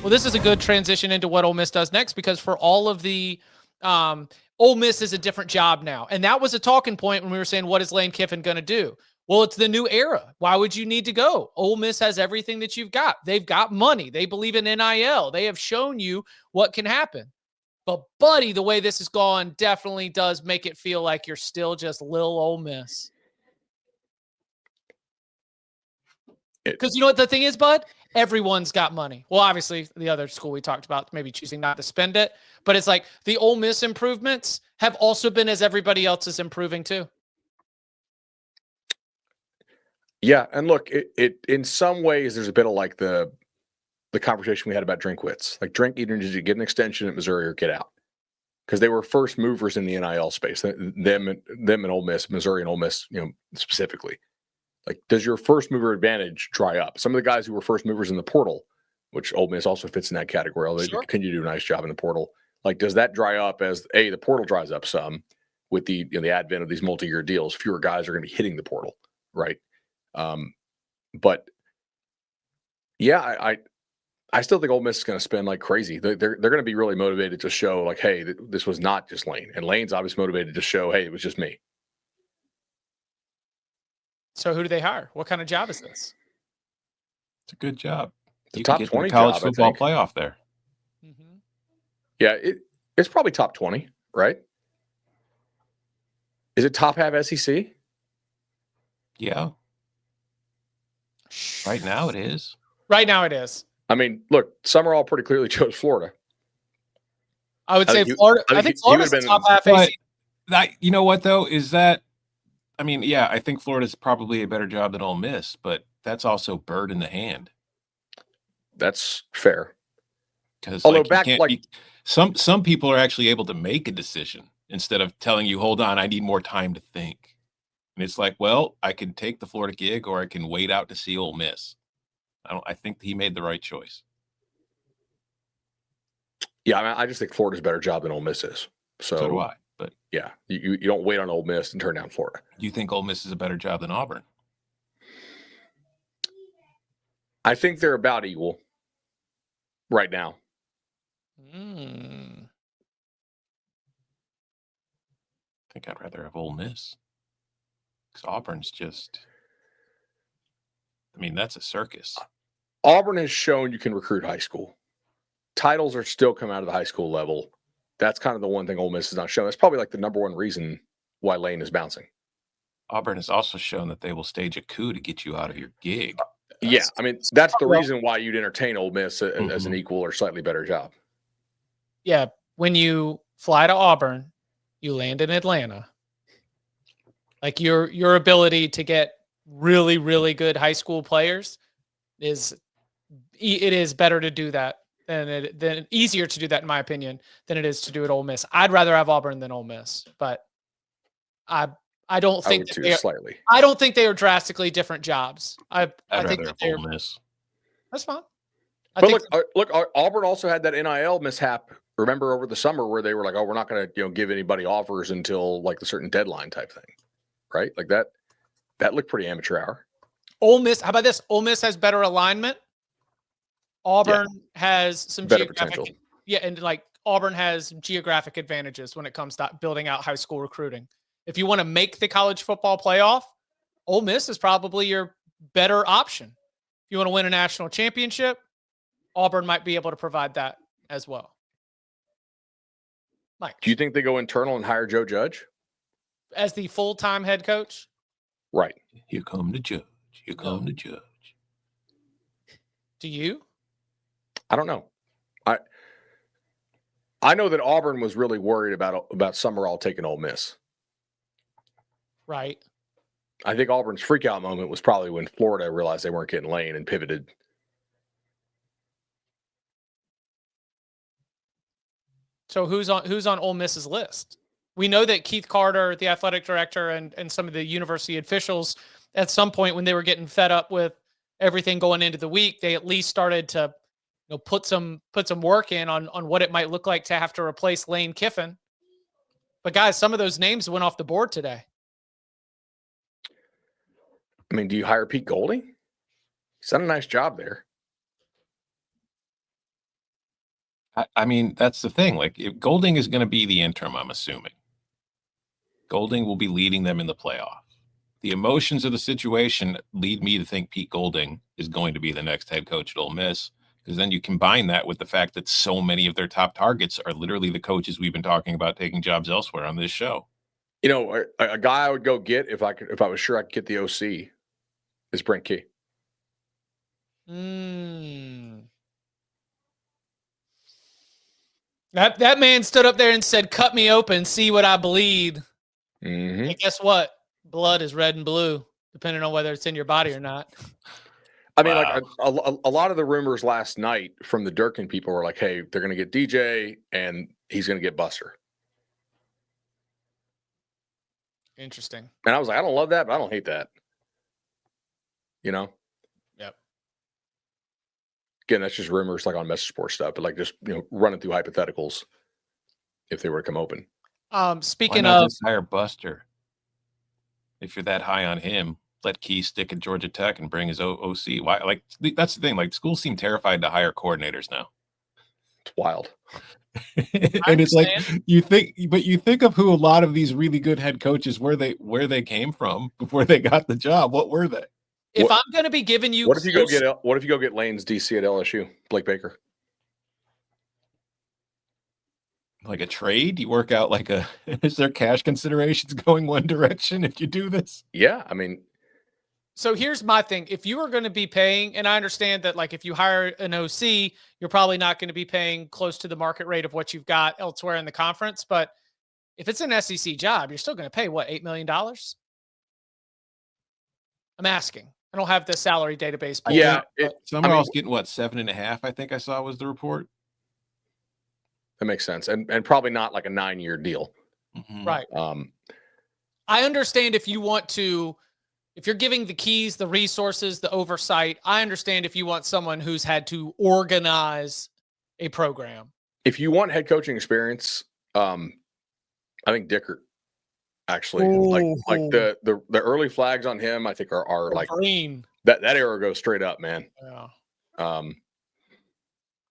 Well, this is a good transition into what Ole Miss does next, because for all of the Ole Miss is a different job now. And that was a talking point when we were saying, what is Lane Kiffin going to do? Well, it's the new era. Why would you need to go? Ole Miss has everything that you've got. They've got money. They believe in NIL. They have shown you what can happen. But, buddy, the way this has gone definitely does make it feel like you're still just Lil Ole Miss. Because you know what the thing is, Bud? Everyone's got money. Well, obviously, the other school we talked about maybe choosing not to spend it. But it's like the Ole Miss improvements have also been as everybody else is improving too. Yeah, and look, it in some ways there's a bit of like the conversation we had about Drinkwitz. Like, Drink either needs to get an extension at Missouri or get out, because they were first movers in the NIL space. Them and Ole Miss, Missouri and Ole Miss, specifically. Like, does your first mover advantage dry up? Some of the guys who were first movers in the portal, which Ole Miss also fits in that category, although they continue to do a nice job in the portal. Like, does that dry up as the portal dries up some with the the advent of these multi-year deals? Fewer guys are going to be hitting the portal, right? But yeah, I still think Ole Miss is going to spend like crazy. They're going to be really motivated to show like, hey, this was not just Lane, and Lane's obviously motivated to show, hey, it was just me. So who do they hire? What kind of job is this? It's a good job. The top 20 college job, football playoff there. Mm-hmm. Yeah, it's probably top 20, right? Is it top half SEC? Yeah. Right now it is. Right now it is. I mean, look, Summerall pretty clearly chose Florida. I would say Florida. I think Florida's the top half SEC. You know what, though, is that, I mean, yeah, I think Florida's probably a better job than Ole Miss, but that's also bird in the hand. That's fair. Because some people are actually able to make a decision instead of telling you, hold on, I need more time to think. And it's like, well, I can take the Florida gig or I can wait out to see Ole Miss. I think he made the right choice. Yeah, I mean, I just think Florida's a better job than Ole Miss is. So do I. But yeah, you don't wait on Ole Miss and turn down Florida. Do you think Ole Miss is a better job than Auburn? I think they're about equal right now. I think I'd rather have Ole Miss. Because Auburn's just, I mean, that's a circus. Auburn has shown you can recruit high school. Titles are still coming out of the high school level. That's kind of the one thing Ole Miss has not shown. That's probably like the number one reason why Lane is bouncing. Auburn has also shown that they will stage a coup to get you out of your gig. Yeah, I mean, that's the reason why you'd entertain Ole Miss as an equal or slightly better job. Yeah, when you fly to Auburn, you land in Atlanta. Like your ability to get really, really good high school players is better to do that than easier to do that, in my opinion, than it is to do at Ole Miss. I'd rather have Auburn than Ole Miss, but I don't think slightly. I don't think they are drastically different jobs. I think that they're Ole Miss. That's fine. Look, Auburn also had that NIL mishap. Remember over the summer where they were like, "Oh, we're not going to give anybody offers until like a certain deadline type thing," right? Like that looked pretty amateur hour. Ole Miss. How about this? Ole Miss has better alignment. Auburn has some better geographic potential. Yeah, and like Auburn has geographic advantages when it comes to building out high school recruiting. If you want to make the college football playoff, Ole Miss is probably your better option. If you want to win a national championship, Auburn might be able to provide that as well. Mike, do you think they go internal and hire Joe Judge as the full-time head coach? Right. Here come the judge. Here come the judge. Do you? I don't know. I know that Auburn was really worried about Summerall taking Ole Miss. Right. I think Auburn's freakout moment was probably when Florida realized they weren't getting Lane and pivoted. So who's on Ole Miss's list? We know that Keith Carter, the athletic director, and some of the university officials, at some point when they were getting fed up with everything going into the week, they at least started to put some work in on what it might look like to have to replace Lane Kiffin. But guys, some of those names went off the board today. I mean, do you hire Pete Golding? He's done a nice job there. I mean, that's the thing. Like, if Golding is going to be the interim, I'm assuming. Golding will be leading them in the playoff. The emotions of the situation lead me to think Pete Golding is going to be the next head coach at Ole Miss, because then you combine that with the fact that so many of their top targets are literally the coaches we've been talking about taking jobs elsewhere on this show. You know, a guy I would go get if I was sure I could get the OC is Brent Key. That man stood up there and said, "Cut me open, see what I bleed." Mm-hmm. And guess what? Blood is red and blue, depending on whether it's in your body or not. I mean, like a lot of the rumors last night from the Durkin people were like, "Hey, they're going to get DJ and he's going to get Buster." Interesting. And I was like, I don't love that, but I don't hate that. You know? Yep. Again, that's just rumors, like on Message Sports stuff, but like just running through hypotheticals if they were to come open. Speaking of, just hire Buster. If you're that high on him, let Key stick at Georgia Tech and bring his OC. Why? Like, that's the thing. Like, schools seem terrified to hire coordinators now. It's wild. And it's like you think of who a lot of these really good head coaches where they came from before they got the job. What were they? If I'm going to be giving you, what if you go get Lane's DC at LSU, Blake Baker? Like a trade? You work out like is there cash considerations going one direction if you do this? Yeah, I mean. So here's my thing. If you are going to be paying, and I understand that, like, if you hire an OC, you're probably not going to be paying close to the market rate of what you've got elsewhere in the conference. But if it's an SEC job, you're still going to pay what, $8 million? I'm asking. I don't have the salary database. Yeah. Some are getting what, 7.5, I think I saw was the report. That makes sense. And probably not like a 9-year deal. Mm-hmm. Right. I understand if you're giving the keys, the resources, the oversight, I understand if you want someone who's had to organize a program. If you want head coaching experience, I think Dickert actually. Ooh. like the early flags on him, I think are like green. That era goes straight up, man. Yeah.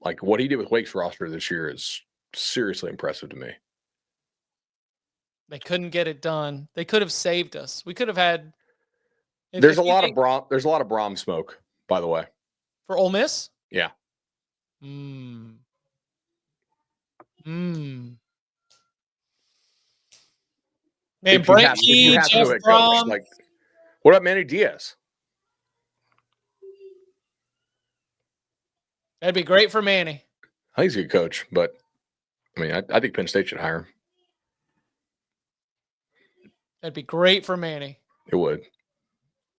Like what he did with Wake's roster this year is seriously impressive to me. They couldn't get it done. They could have saved us. We could have had. There's a lot of Braum smoke, by the way. For Ole Miss? Yeah. Man, Brent Key, Jeff Braum. Like, what about Manny Diaz? That'd be great for Manny. I think he's a good coach, but I mean, I think Penn State should hire him. That'd be great for Manny. It would.